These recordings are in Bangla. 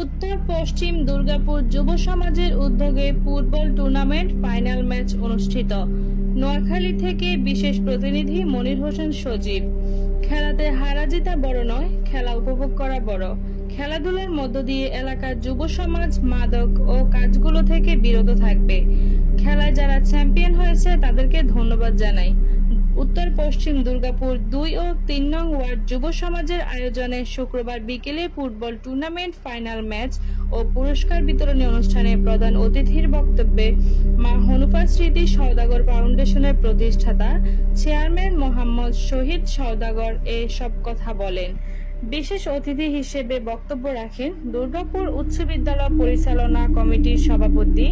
উত্তর পশ্চিম দুর্গাপুর যুব সমাজের উদ্যোগে ফুটবল টুর্নামেন্ট ফাইনাল ম্যাচ অনুষ্ঠিত। নোয়াখালী থেকে বিশেষ প্রতিনিধি মনির হোসেন সজীব। খেলাতে হারা জেতা বড় নয়, খেলা উপভোগ করা বড়। খেলাধুলার মধ্য দিয়ে এলাকার যুব সমাজ মাদক ও কাজগুলো থেকে বিরত থাকবে। খেলায় যারা চ্যাম্পিয়ন হয়েছে তাদেরকে ধন্যবাদ জানাই। উত্তর পশ্চিম দুর্গাপুর 2 ও 3 নং ওয়ার্ড যুব সমাজের আয়োজনে শুক্রবার বিকেলে ফুটবল টুর্নামেন্ট ফাইনাল ম্যাচ ও পুরস্কার বিতরণী অনুষ্ঠানে প্রধান অতিথির বক্তব্যে মা হনুফা স্মৃতি সওদাগর ফাউন্ডেশনের প্রতিষ্ঠাতা চেয়ারম্যান মোহাম্মদ শহীদ সওদাগর এসব কথা বলেন। বিশেষ অতিথি হিসেবে বক্তব্য রাখেন দুর্গাপুর উচ্চ বিদ্যালয় পরিচালনা কমিটির সভাপতি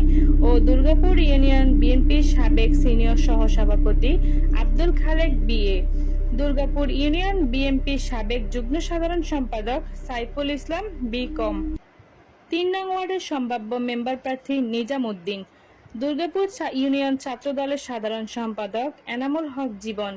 ও দুর্গাপুর ইউনিয়ন বিএনপির সাবেক সিনিয়র সহসভাপতি আব্দুল খালেক বিএ, দুর্গাপুর ইউনিয়ন বিএনপির সাবেক যুগ্ম সাধারণ সম্পাদক সাইফুল ইসলাম বিকম, 3 নং ওয়ার্ডের সম্ভাব্য মেম্বার প্রার্থী নিজাম উদ্দিন, দুর্গাপুর ইউনিয়ন ছাত্র দলের সাধারণ সম্পাদক এনামুল হক জীবন,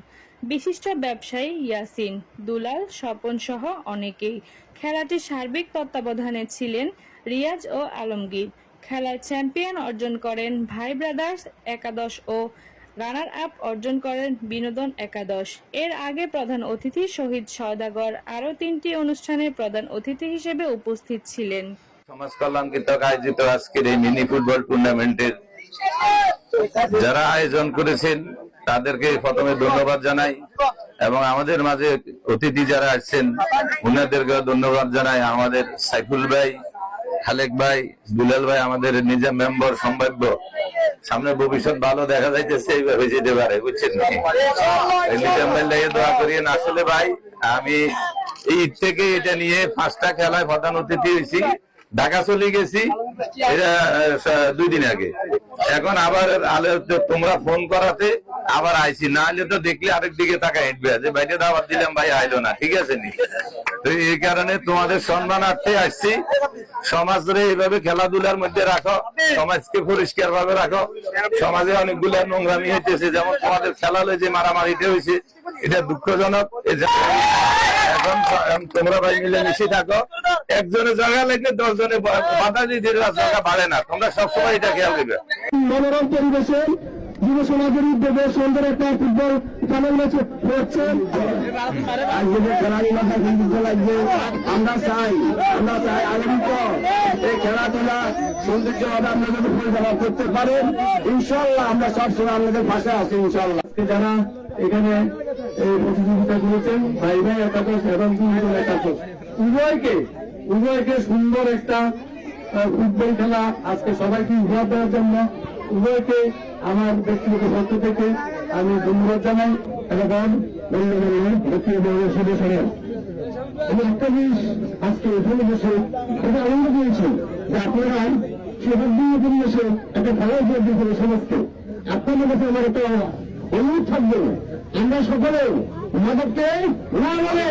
বিশিষ্ট ব্যবসায়ী ইয়াসিন, দুলাল, স্বপন সহ অনেকেই। খেলাটির সার্বিক তত্ত্বাবধানে ছিলেন রিয়াজ ও আলমগীর। খেলায় চ্যাম্পিয়ন অর্জন করেন ভাই ব্রাদার্স একাদশ ও রানার আপ অর্জন করেন বিনোদন একাদশ। এর আগে প্রধান অতিথি শহীদ সওদাগর আরো 3টি অনুষ্ঠানে প্রধান অতিথি হিসেবে উপস্থিত ছিলেন। সমাজ কল্যাণ কর্তৃক আয়োজিত আজকের এই মিনি ফুটবল টুর্নামেন্টের যারা আয়োজন করেছেন তাদেরকে প্রথমে ধন্যবাদ জানাই এবং আমাদের মাঝে অতিথি যারা আসছেন ওনাদেরকে ধন্যবাদ জানাই। আমাদের সাইফুল ভাই, খালেক ভাই, দুলাল ভাই, আমাদের নিজে মেম্বার সম্ভাব্য, সামনে ভবিষ্যৎ ভালো দেখা যাইতেছে, এইভাবে যেতে পারে, বুঝছেন? দোয়া করিয়েন। আসলে ভাই আমি এই ঈদ থেকে এটা নিয়ে 5টা খেলায় প্রধান অতিথি হয়েছি, ঢাকা চলে গেছি এটা 2 দিন আগে। এখন আবার তোমরা ফোন করাতে আবার আইছি, না হলে তো দেখলে আরেক দিকে টাকা হেঁটবে যে ভাইকে দাওয়াত দিলাম, ভাই আইলো না, ঠিক আছে নি? তো এই কারণে তোমাদের সম্মানার্থে আসছি। সমাজরে এইভাবে খেলাধুলার মধ্যে রাখো, সমাজকে পরিষ্কার ভাবে রাখো। সমাজে অনেকগুলো নোংরামি হইতেছে, যেমন তোমাদের খেলালে যে মারামারিটা হয়েছে এটা দুঃখজনক। এখন তোমরা ভাই মিলে মিশে থাকো, একজনের জায়গা লাগলে 10 জনে বাধা দিতে জায়গা বাড়ে না। তোমরা সবসময় এটা খেয়াল দিবে। মনোরম পরিবেশে যুব সমাজের উদ্যোগে সুন্দর একটা ফুটবল ফাইনাল ম্যাচ হচ্ছে। আমরা চাই আগামীত এই খেলাধুলা সৌন্দর্যভাবে আপনারা যদি পরিচালনা করতে পারেন, ইনশাল্লাহ আমরা সবসময় আপনাদের পাশে আছি। ইনশাল্লাহ যারা এখানে এই প্রতিযোগিতা করেছেন ভাই ভাই একাদশ এবং একাদশ উভয়কে সুন্দর একটা ফুটবল খেলা আজকে সবাইকে উপহার দেওয়ার জন্য উভয়কে আমার ব্যক্তিগত পক্ষ থেকে আমি ধন্যবাদ জানাই। এবং সদস্যরা আমি একটা জিনিস আজকে এখানে বসে এটা আনন্দ পেয়েছি যে আপনারা সেখান দিয়ে পরিবেশে একটা ভালো করে সমাজকে আপনাদের কাছে আমার একটা অনুরোধ থাকবে, আমরা সকলে মাদককে না বলে